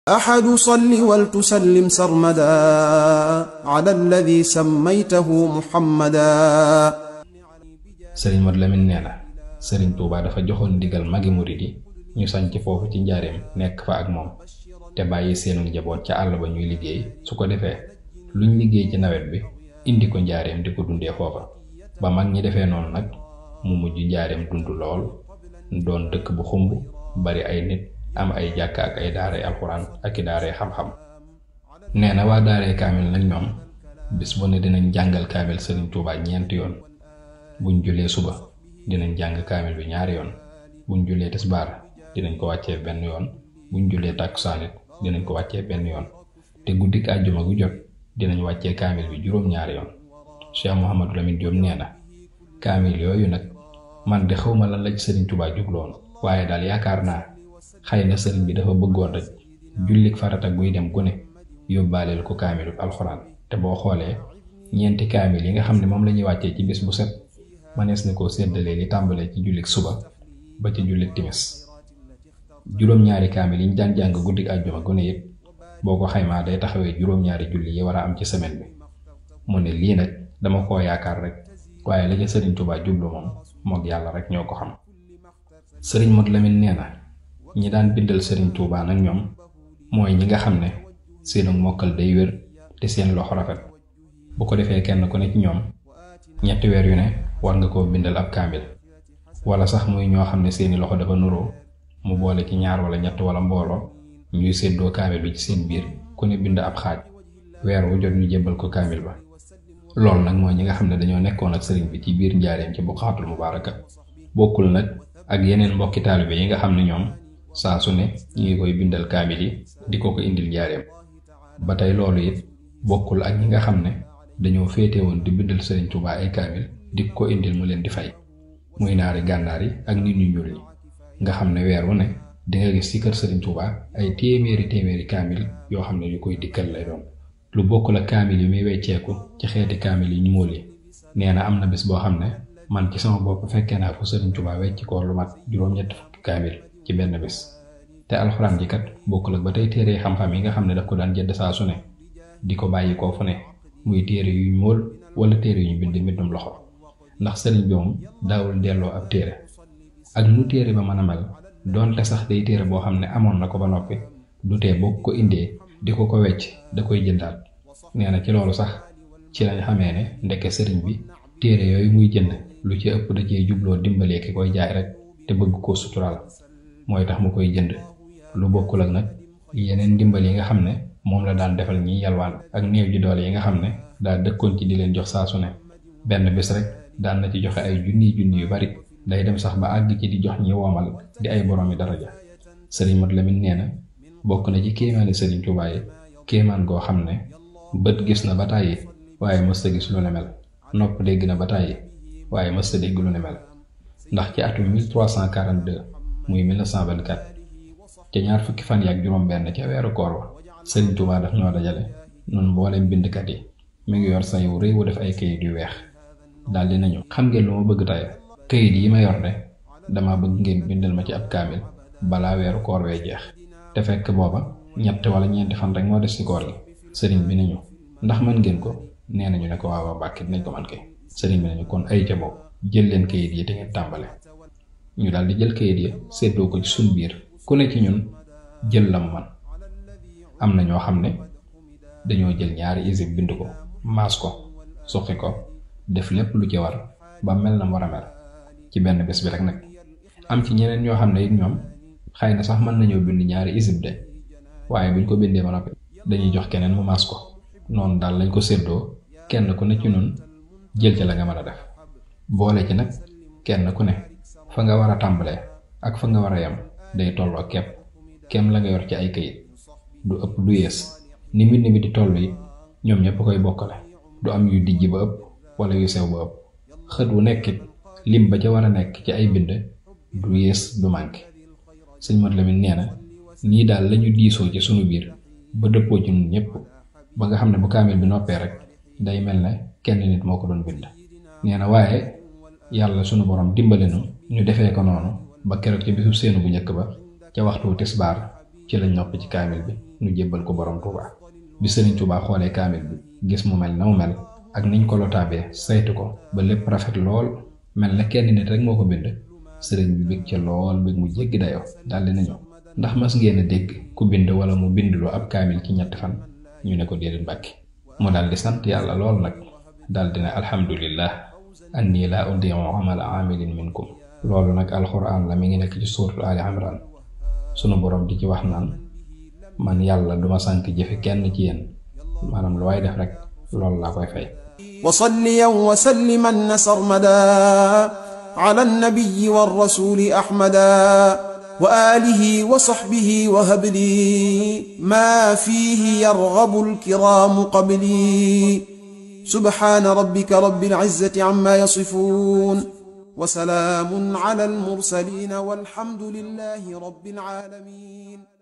أحد صل ولتسلم سرمدا على الذي سميته محمدا. sëriñ Modou Lamine nee na sëriñ Touba dafa joxoon ndigal magi murid yi ñu sañc foofu ci njaareem nekk fa ak moom te bàyyi seenu njaboot ca àll ba ñuy liggéey, su ko defee luñ liggéey ci nawet bi indi ko njaareem di ko dundee foofa. ba mag ñi defee noonu nag mu mujj njaareem dund lool, doon dëkk bu xumb, bari ay nit, am ay jàkka ak ay daaray alxuraan ak i daaray xam-xam. nee na waa daaray kaamil nag ñoom bis bu ne dinañ jàngal kaamil sëriñ Touba ñeenti yoon. buñ jullee suba dinañ jàng kaamil bi ñaari yoon, buñ jullee tisbaar dinañ ko wàccee benn yoon, buñ jullee tàkkusaan it dinañ ko wàccee benn yoon, te guddik àjjuma gu jot dinañ wàccee kaamil bi juróom-ñaari yoon. Cheikh Mouhamadou Lamine Diop nee na kaamil yooyu nag man de xawma lan la ci sëriñ Touba jubloon, waaye daal yaakaar naa xëy na sëriñ bi dafa bëggoon rek jullik farata guy dem gu ne yóbbaaleel ko kaamilu alxuraan. te boo xoolee ñeenti kaamil yi nga xam ne moom la ñuy wàccee ci bis bu set manees na koo séddalee li tàmbalee ci jullik suba ba ci jullik timis. juróom-ñaari kaamil yi ñu daan jàng guddik àjjuma gu ne it boo ko xaymaa day taxawee juróom-ñaari julli yi war a am ci semaine bi. mu ne lii nag dama koo yaakaar rek, waaye la ca sëriñ Touba jublu moom moog yàlla rek ñoo ko xam. sëriñ Modou Lamine nee na ñi daan bindal sëriñ Touba nag ñoom mooy ñi nga xam ne seenu mokkal day wér te seen loxo rafet. bu ko defee kenn ku ne ci ñoom ñetti weer yu ne war nga koo bindal ab kaamil, wala sax muy ñoo xam ne seeni loxo dafa nuroo mu boole ci ñaar wala ñett wala mbooloo ñuy séddoo kaamil bi ci seen biir, ku ne bind ab xaaj, weer wu jot ñu jébbal ko kaamil ba. loolu nag mooy ñi nga xam ne dañoo nekkoon ak sëriñ bi ci biir njaareem ci Buqaatul Mubaaraka. bokkul nag ak yeneen mbokki taalibe yi nga xam ne ñoom saa su ne ñu ngi koy bindal kaamil yi di ko indil njaareem. ba tey loolu it bokkul ak ñi nga xam ne dañoo féete woon di bindal sëriñ Touba ay kaamil di ko indil mu leen di fay, muy naari gànnaar yi ak nit ñu ñuul ñi nga xam ne weer wu ne di nga gis ci kër sëriñ Touba ay téeméeri kaamil yoo xam ne yu koy dikkal lay doon. lu bokkul ak kaamil yi muy wecceeku ci xeeti kaamil yi ñu móol yi. nee na am na bés boo xam ne man ci sama bopp fekkee naa fu sëriñ Touba wecc ko lu mat juróom-ñetti fukki kaamil ci benn bés. te alxuraan ji kat bokkul ak ba tey téere xam-xam yi nga xam ne daf ko daan jënd saa su ne di ko bàyyi koo fu ne, muy téere yuñ móol wala téere yuñ bind mbindum loxo. ndax sëriñ bi moom daawul delloo ab téere ak nu téere ba mën a mel, doonte sax day téere boo xam ne amoon na ko ba noppi, du tee boo ko indee di ko wecc da koy jëndaat. nee na ci loolu sax ci lañ xamee ne ndeke sëriñ bi téere yooyu muy jënd lu ci ëpp da cee jubloo dimbalee ki koy jaay rek te bëgg koo suturaal, mooy tax mu koy jënd. lu bokkul ak nag yeneen ndimbal yi nga xam ne moom la daan defal ñi yalwaan ak néew ji doole yi nga xam ne daa dëkkoon ci di leen jox saa su ne. benn bés rek daan na ci joxe ay junni yu bari, day dem sax ba àgg ci di jox ñi woomal di ay boroomi daraja. sëriñ Modou Lamine nee na bokk na ci kéemaani sëriñ Touba yi kéemaan goo xam ne bët gis na ba tàyyi waaye mësta gis lu ne mel, nopp dégg na ba tàyyi waaye mësta dégg lu ne mel. ndax ci atum 1342 muy 1924 ca ñaar fukki fan yaak juróom benn ca weeru koor wa, sëriñ Touba daf ñoo dajale nun mbooleem bindkat yi, mi ngi yor say wu rëy wu def ay kayit yu weex. daldi nañu xam ngeen lu ma bëgg tey? kayit yi ma yor de dama bëgg ngeen bindal ma ci ab kaamil balaa weeru koor wee jeex. te fekk booba ñett wala ñeenti fan rek moo des ci koor gi. sëriñ bi nañu ndax mën ngeen ko? nee nañu ne ko waaw Mbàkke dinañ ko man kay. sëriñ bi nañu kon ay ca boobu jël leen kayit yi te ngeen tàmbale. ñu daal di jël kayit yi séddoo ko ci suñ biir, ku ne ci ñun jël lam man. am na ñoo xam ne dañoo jël ñaari isib bind ko, maas ko, suqi ko, def lépp lu ci war ba mel na mu war a mel ci benn bés bi rek nag. am ci ñeneen ñoo xam ne it ñoom xëy na sax mën nañoo bind ñaari isib de, waaye buñ ko bindee ba noppi dañuy jox keneen mu maas ko. noonu daal lañ ko séddoo, kenn ku ne ci ñun jël ci la nga mën a def. boole ci nag kenn ku ne fa nga war a tàmbalee ak fa nga war a yem day tolloo kepp kem la nga yor ci ay kayit, du ëpp du yées. ni mbind mi di toll it ñoom ñëpp koy bokkale, du am yu dijj ba ëpp wala yu sew ba ëpp. xët wu nekkit lim ba ca war a nekk ci ay bind du yées du manqué. sëñ Modou Lamine nee na nii daal lañu diisoo ci sunu biir ba dëppoo ci ñun ñëpp, ba nga xam ne bu kaamil bi noppee rek day mel ne kenn nit moo ko doon bind. nee na waaye yàlla sunu borom dimbale nu ñu defee ko noonu ba keroog ci bisu seenu bu njëkk ba ca waxtu tisbaar ci lañ noppi ci kaamil bi nu jébbal ko borom Tuuba. bi Sëriñ Tuuba xoolee kaamil bi gis mu mel na mu mel ak niñ ko lotaabee saytu ko ba lépp rafet lool mel na kenn nit rek moo ko bind, sëriñ bi bég ca lool bég mu jéggi dayoo daldi nañu ndax mas ngeen a dégg ku bind wala mu bindloo ab kaamil ci ñetti fan? ñu ne ko déedéet Mbàkke. mu daldi sant yàlla lool nag daldi ne alhamdulillah anni laa udii'u amala aamilin minkum. loolu nag alxuraan la mi ngi nekk ci suuratu Ali Imran sunu borom di ci wax naan man yàlla duma sànk jëfi kenn ci yéen, maanaam lu waay def rek loolu laa koy fay. wa salliyan wa salliman sarmada ala an-nabiyyi war-rasuli ahmada wa alihi wa sahbihi wa habli ma fihi yarghabu al-kiramu qabli subhana rabbika rabbil izzati amma yasifun wa salamun ala al-mursalin walhamdulillahi rabbil alamin.